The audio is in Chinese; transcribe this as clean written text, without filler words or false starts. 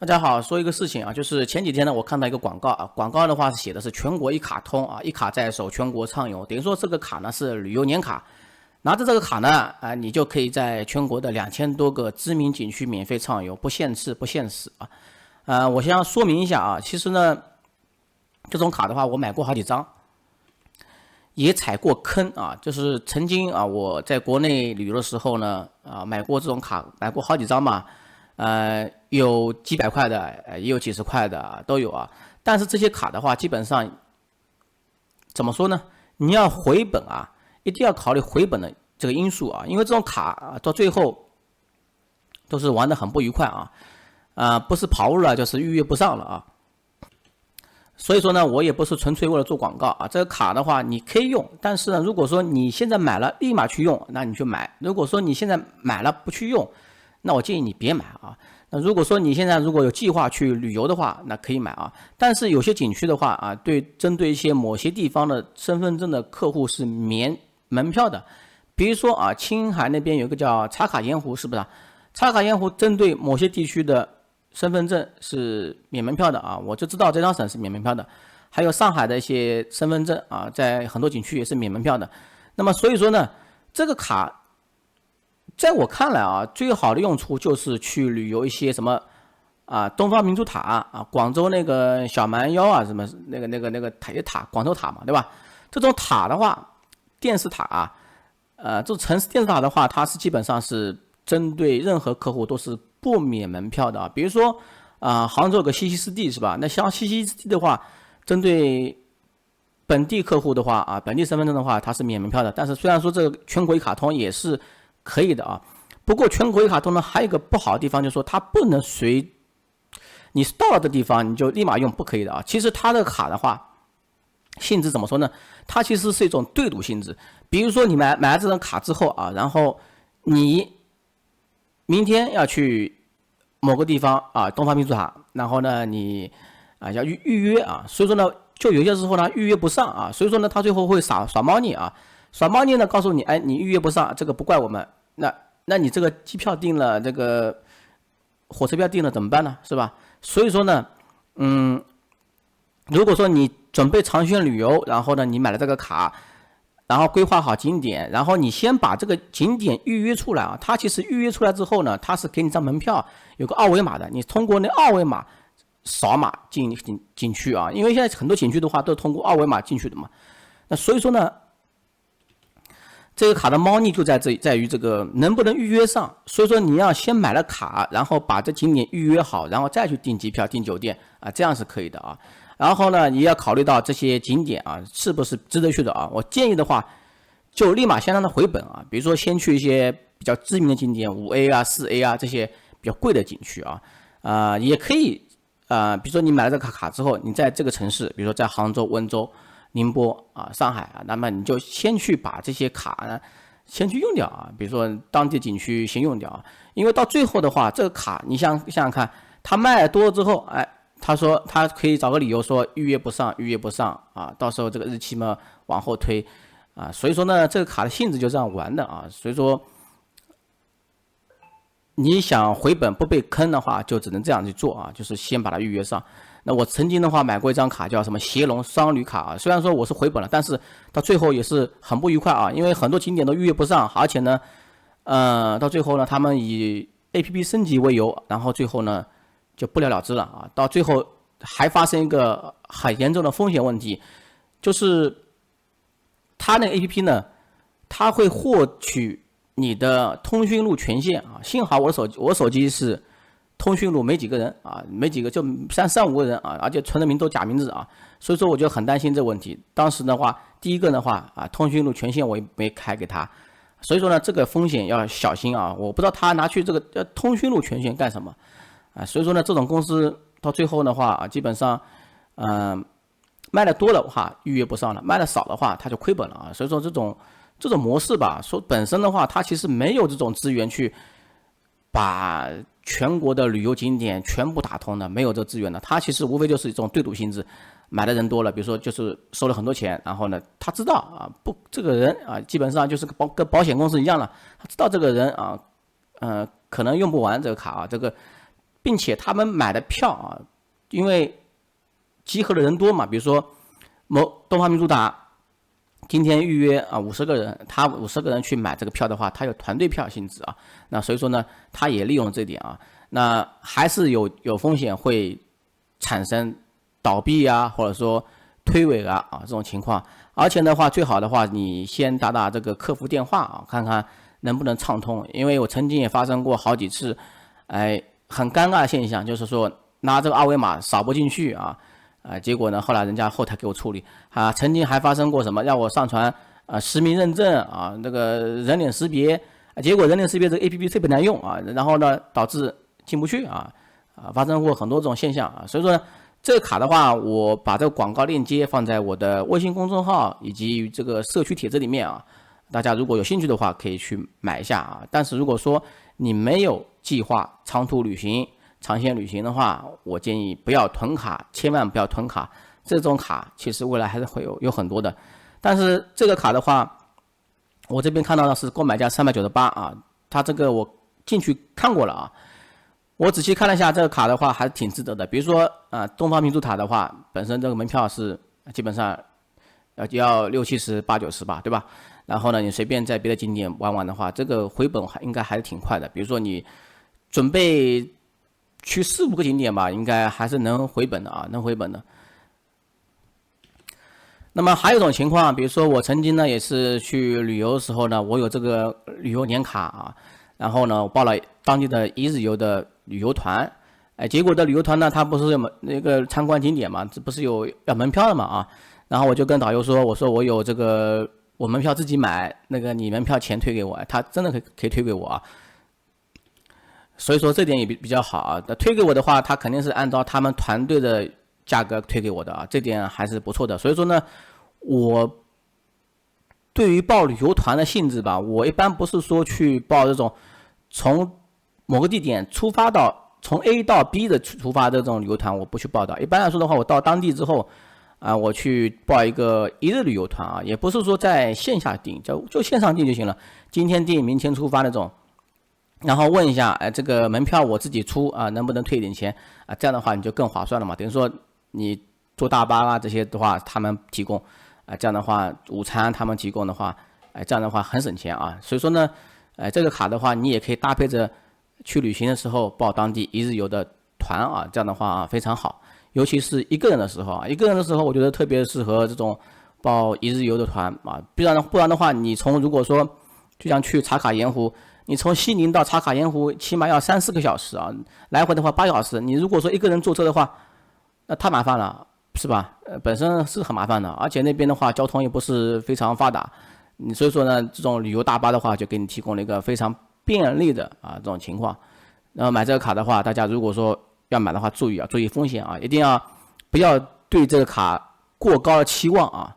大家好，说一个事情啊，就是前几天呢，我看到一个广告啊，广告的话写的是全国一卡通啊，一卡在手，全国畅游，等于说这个卡呢是旅游年卡，拿着这个卡呢，你就可以在全国的2000多个知名景区免费畅游，不限次不限时啊。我先要说明一下啊，其实呢，这种卡的话，我买过好几张，也踩过坑啊，就是曾经啊，我在国内旅游的时候呢，买过这种卡，买过好几张嘛。有几百块的，也有几十块的，都有啊。但是这些卡的话，基本上怎么说呢？你要回本啊，一定要考虑回本的这个因素啊，因为这种卡啊，到最后都是玩得很不愉快啊，不是跑路了，就是预约不上了啊。所以说呢，我也不是纯粹为了做广告啊。这个卡的话，你可以用，但是呢，如果说你现在买了立马去用，那你去买；如果说你现在买了不去用，那我建议你别买啊。那如果说你现在如果有计划去旅游的话，那可以买啊。但是有些景区的话啊，针对一些某些地方的身份证的客户是免门票的。比如说啊，青海那边有个叫茶卡盐湖，是不是啊？茶卡盐湖针对某些地区的身份证是免门票的啊，我就知道这张省是免门票的。还有上海的一些身份证啊，在很多景区也是免门票的。那么所以说呢，这个卡在我看来啊，最好的用处就是去旅游一些什么东方明珠塔啊，广州那个小蛮腰啊，什么那个塔，广州塔嘛，对吧？这种塔的话，电视塔这种城市电视塔的话，它是基本上是针对任何客户都是不免门票的啊。比如说杭州有个西溪湿地是吧？那像西溪湿地的话，针对本地客户的话本地身份证的话，它是免门票的。但是虽然说这个全国一卡通也是可以的啊，不过全国一卡通呢还有一个不好的地方，就是说它不能随你到了的地方你就立马用，不可以的啊。其实它的卡的话，性质怎么说呢？它其实是一种对赌性质。比如说你买了这张卡之后啊，然后你明天要去某个地方东方明珠塔，然后呢你要预约啊，所以说呢就有些时候呢预约不上啊，所以说呢他最后会耍猫腻啊。耍猫腻呢，告诉你，你预约不上，这个不怪我们。那你这个机票订了，这个火车票订了怎么办呢？是吧？所以说呢，如果说你准备长线旅游，然后呢，你买了这个卡，然后规划好景点，然后你先把这个景点预约出来啊。它其实预约出来之后呢，它是给你张门票，有个二维码的，你通过那二维码扫码进景区啊。因为现在很多景区的话都是通过二维码进去的嘛。那所以说呢，这个卡的猫腻就在于这个能不能预约上，所以说你要先买了卡，然后把这景点预约好，然后再去订机票、订酒店这样是可以的啊。然后呢，你要考虑到这些景点是不是值得去的啊？我建议的话，就立马先让它回本啊。比如说先去一些比较知名的景点，5A 4A 这些比较贵的景区也可以比如说你买了这个卡之后，你在这个城市，比如说在杭州、温州、宁波上海那么你就先去把这些卡呢，先去用掉比如说当地景区先用掉因为到最后的话，这个卡你想想看，他卖多了之后，他说他可以找个理由说预约不上到时候这个日期嘛往后推所以说呢，这个卡的性质就这样玩的所以说你想回本不被坑的话，就只能这样去做就是先把它预约上。那我曾经的话买过一张卡叫什么协龙商旅卡虽然说我是回本了，但是到最后也是很不愉快因为很多景点都预约不上，而且呢到最后呢他们以 APP 升级为由，然后最后呢就不了了之了到最后还发生一个很严重的风险问题，就是他那个 APP 呢，他会获取你的通讯录权限幸好我手机是通讯录没几个人没几个，就3-5个人而且存的名都假名字所以说我就很担心这个问题。当时的话，第一个的话通讯录权限我也没开给他，所以说呢这个风险要小心我不知道他拿去这个通讯录权限干什么所以说呢这种公司到最后的话基本上卖的多的话预约不上了，卖的少的话他就亏本了所以说这种模式吧，说本身的话它其实没有这种资源去把全国的旅游景点全部打通的，没有这个资源的。它其实无非就是一种对赌性质，买的人多了，比如说就是收了很多钱，然后呢他知道不这个人基本上就是跟保险公司一样了，他知道这个人可能用不完这个卡这个并且他们买的票啊，因为集合的人多嘛，比如说东方明珠塔今天预约啊50个人，他50个人去买这个票的话，他有团队票性质啊，那所以说呢，他也利用这点啊，那还是有风险会产生倒闭啊，或者说推诿啊这种情况，而且的话，最好的话，你先打这个客服电话啊，看看能不能畅通，因为我曾经也发生过好几次，很尴尬的现象，就是说拿这个二维码扫不进去啊。结果呢，后来人家后台给我处理啊，曾经还发生过什么，让我上传实名认证啊，那个人脸识别，结果人脸识别这个 APP 特别难用啊，然后呢导致进不去发生过很多这种现象啊，所以说呢，这个卡的话，我把这个广告链接放在我的微信公众号以及这个社区帖子里面啊，大家如果有兴趣的话，可以去买一下啊。但是如果说你没有计划长途旅行、长线旅行的话，我建议不要囤卡，千万不要囤卡。这种卡其实未来还是会有很多的。但是这个卡的话，我这边看到的是购买价398啊，它这个我进去看过了啊，我仔细看了一下这个卡的话，还是挺值得的。比如说东方明珠塔的话，本身这个门票是基本上要60、70、80、90吧，对吧？然后呢，你随便在别的景点玩的话，这个回本应该还是挺快的。比如说你准备去4、5个景点吧，应该还是能回本的啊，能回本的。那么还有一种情况，比如说我曾经呢也是去旅游的时候呢，我有这个旅游年卡啊，然后呢我报了当地的1日游的旅游团，结果的旅游团呢，它不是有那个参观景点嘛，这不是有要门票的嘛啊，然后我就跟导游说，我说我有这个我门票自己买，那个你门票钱退给我，他真的可以退给我啊。所以说这点也比较好啊。退给我的话，他肯定是按照他们团队的价格退给我的啊，这点还是不错的。所以说呢，我对于报旅游团的性质吧，我一般不是说去报这种从某个地点出发到从 A 到 B 的出发的这种旅游团，我不去报的。一般来说的话，我到当地之后我去报一个1日旅游团啊，也不是说在线下订，就线上订就行了，今天订明天出发那种。然后问一下，这个门票我自己出啊，能不能退一点钱啊？这样的话你就更划算了嘛。等于说你坐大巴这些的话，他们提供这样的话午餐他们提供的话，这样的话很省钱啊。所以说呢，这个卡的话，你也可以搭配着去旅行的时候报当地1日游的团啊，这样的话非常好。尤其是一个人的时候一个人的时候，我觉得特别适合这种报1日游的团啊。不然的话，你如果说就像去茶卡盐湖。你从西宁到茶卡盐湖起码要3、4个小时啊，来回的话8小时。你如果说一个人坐车的话，那太麻烦了，是吧？本身是很麻烦的，而且那边的话交通也不是非常发达，所以说呢，这种旅游大巴的话就给你提供了一个非常便利的这种情况。然后买这个卡的话，大家如果说要买的话，注意风险啊，一定要不要对这个卡过高的期望啊。